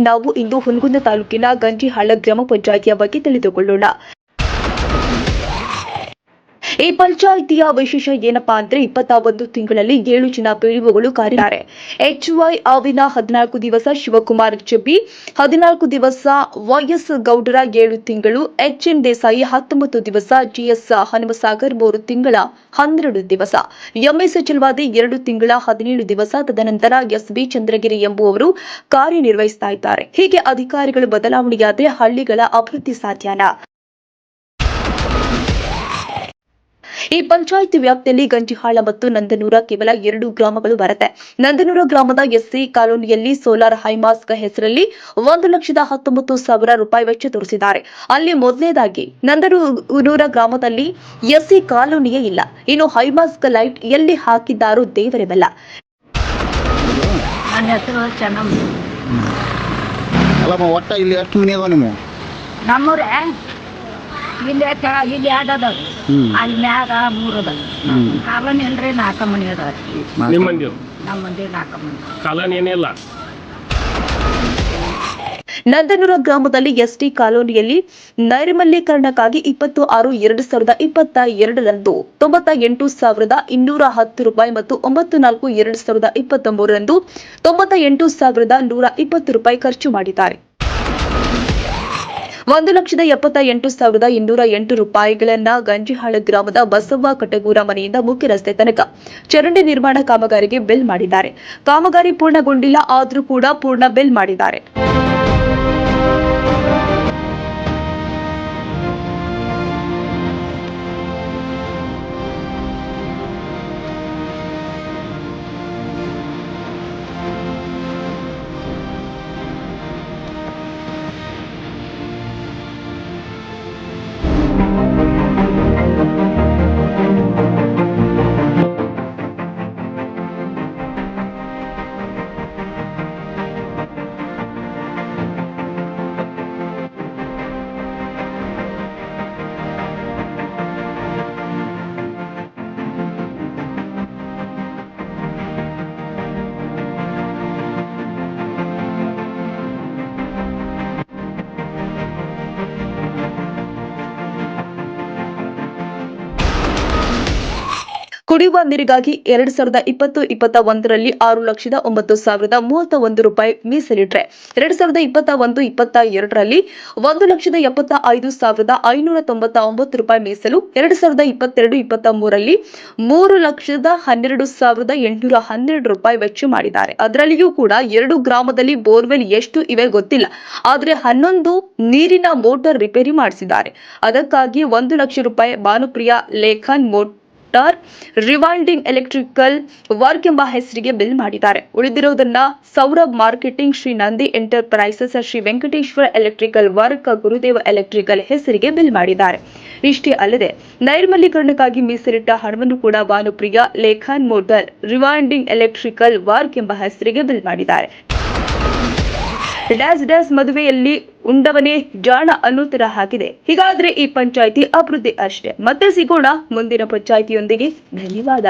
ನಾವು ಇಂದು ಹುನಗುಂದ ತಾಲೂಕಿನ ಗಂಜಿಹಾಳ ಗ್ರಾಮ ಪಂಚಾಯಿತಿಯ ಬಗ್ಗೆ ತಿಳಿದುಕೊಳ್ಳೋಣ. ಈ ಪಂಚಾಯಿತಿಯ ವಿಶೇಷ ಏನಪ್ಪಾ ಅಂದ್ರೆ 21 ತಿಂಗಳಲ್ಲಿ 7 ಜನ ಪಿಡಿಒಗಳು ಕಾರ್ಯನಿರ್ವಹಿಸಿದ್ದಾರೆ. HY ಆವಿನ 14 ದಿವಸ, ಶಿವಕುಮಾರ್ ಚೆಬ್ಬಿ 14 ದಿವಸ, YS ಗೌಡರ 7 ತಿಂಗಳು, HN ದೇಸಾಯಿ 19 ದಿವಸ, GS ಹನುಮಸಾಗರ್ 3 ತಿಂಗಳ 12 ದಿವಸ, MS ಚಲವಾದಿ 2 ತಿಂಗಳ 17 ದಿವಸ, ತದನಂತರ SB ಚಂದ್ರಗಿರಿ ಎಂಬುವವರು ಕಾರ್ಯನಿರ್ವಹಿಸ್ತಾ ಇದ್ದಾರೆ. ಹೀಗೆ ಅಧಿಕಾರಿಗಳು ಬದಲಾವಣೆಯಾದರೆ ಹಳ್ಳಿಗಳ ಅಭಿವೃದ್ಧಿ ಸಾಧ್ಯನಾ? ಈ ಪಂಚಾಯಿತಿ ವ್ಯಾಪ್ತಿಯಲ್ಲಿ ಗಂಜಿಹಾಳ ಮತ್ತು ನಂದನೂರ ಕೇವಲ 2 ಗ್ರಾಮಗಳು ಬರುತ್ತೆ. ನಂದನೂರ ಗ್ರಾಮದ ಎಸ್ಸಿ ಕಾಲೋನಿಯಲ್ಲಿ ಸೋಲಾರ್ ಹೈಮಾಸ್ಕ್ ಹೆಸರಲ್ಲಿ 1,19,000 ರೂಪಾಯಿ ವೆಚ್ಚ ತೋರಿಸಿದ್ದಾರೆ. ಅಲ್ಲಿ ಮೊದಲನೇದಾಗಿ ನಂದನೂರ ಗ್ರಾಮದಲ್ಲಿ ಎಸ್ಸಿ ಕಾಲೋನಿಯೇ ಇಲ್ಲ. ಇನ್ನು ಹೈಮಾಸ್ಕ್ ಲೈಟ್ ಎಲ್ಲಿ ಹಾಕಿದ್ದಾರೋ ದೇವರೇ ಬಲ್ಲ. ನನ್ನ ಹೆಸರು ಚೆನ್ನಮ್ಮ. ಅಲ್ಲಮ್ಮ, ಒಟ್ಟ ಇಲ್ಲಿ ಎಷ್ಟು ಮನೆ ಅದಾವ ನಿಮ್ಮ? ನಮ್ಮೂರೇ ಇಲ್ಲಿ ಎರಡದವ್ರಿ, ಅಲ್ಲಿ ಮ್ಯಾಗ 3 ಅದಾವ. ಕಾಲೋನಿ ಅಂದ್ರೆ 4 ಮನೆ ಅದಾವ್ರಿ. ನಿಮ್ಮ ಮಂದಿ? ನಮ್ಮ ಮಂದಿ 4 ಮಂದಿ. ಕಾಲೋನಿ ಏನಿಲ್ಲ. ನಂದನೂರ ಗ್ರಾಮದಲ್ಲಿ ಎಸ್ಟಿ ಕಾಲೋನಿಯಲ್ಲಿ ನೈರ್ಮಲ್ಯೀಕರಣಕ್ಕಾಗಿ 26/2/2022ರಂದು 98,210 ರೂಪಾಯಿ ಮತ್ತು 9/4/2023ರಂದು 98,120 ರೂಪಾಯಿ ಖರ್ಚು ಮಾಡಿದ್ದಾರೆ. 1,78,208 ರೂಪಾಯಿಗಳನ್ನ ಗಂಜಿಹಾಳ ಗ್ರಾಮದ ಬಸವ್ವ ಕಟಗೂರ ಮನೆಯಿಂದ ಮುಖ್ಯ ರಸ್ತೆ ತನಕ ಚರಂಡಿ ನಿರ್ಮಾಣ ಕಾಮಗಾರಿಗೆ ಬಿಲ್ ಮಾಡಿದ್ದಾರೆ. ಕಾಮಗಾರಿ ಪೂರ್ಣಗೊಂಡಿಲ್ಲ, ಆದರೂ ಕೂಡ ಪೂರ್ಣ ಬಿಲ್ ಮಾಡಿದ್ದಾರೆ. ಕುಡಿಯುವ ನೀರಿಗಾಗಿ 2020-21ರಲ್ಲಿ 6,09,031 ರೂಪಾಯಿ ಮೀಸಲಿಟ್ಟರೆ 2021-22ರಲ್ಲಿ 1,75,599 ರೂಪಾಯಿ ಮೀಸಲು, 2022-23ರಲ್ಲಿ 3,12,812 ರೂಪಾಯಿ ವೆಚ್ಚ ಮಾಡಿದ್ದಾರೆ. ಅದರಲ್ಲಿಯೂ ಕೂಡ 2 ಗ್ರಾಮದಲ್ಲಿ ಬೋರ್ವೆಲ್ ಎಷ್ಟು ಇವೆ ಗೊತ್ತಿಲ್ಲ, ಆದರೆ 11 ನೀರಿನ ಮೋಟಾರ್ ರಿಪೇರಿ ಮಾಡಿಸಿದ್ದಾರೆ. ಅದಕ್ಕಾಗಿ 1 ಲಕ್ಷ ರೂಪಾಯಿ Bhanupriya Lekhan motor rewinding electrical work ಎಂಬ ಹೆಸರಿಗೆ ಬಿಲ್ ಮಾಡಿದ್ದಾರೆ. ಉಳಿದಿರುವುದನ್ನ Saurabh marketing, Shri Nandi enterprises, Shri Venkateshwara electrical work, Gurudeva electrical ಹೆಸರಿಗೆ ಬಿಲ್ ಮಾಡಿದ್ದಾರೆ. ಇಷ್ಟೇ ಅಲ್ಲದೆ ನೈರ್ಮಲ್ಯೀಕರಣಕ್ಕಾಗಿ ಮೀಸಲಿಟ್ಟ ಹಣವನ್ನು ಕೂಡ Bhanupriya Lekhan motor rewinding electrical work ಎಂಬ ಹೆಸರಿಗೆ ಬಿಲ್ ಮಾಡಿದ್ದಾರೆ. ಮದುವೆಯಲ್ಲಿ ಉಂಡವನೇ ಜಾಣ ಅನ್ನೋ ತರ ಆಗಿದೆ. ಹೀಗಾದ್ರೆ ಈ ಪಂಚಾಯಿತಿ ಅಭಿವೃದ್ಧಿ ಅಷ್ಟೇ. ಮತ್ತೆ ಸಿಗೋಣ ಮುಂದಿನ ಪಂಚಾಯಿತಿಯೊಂದಿಗೆ. ಧನ್ಯವಾದ.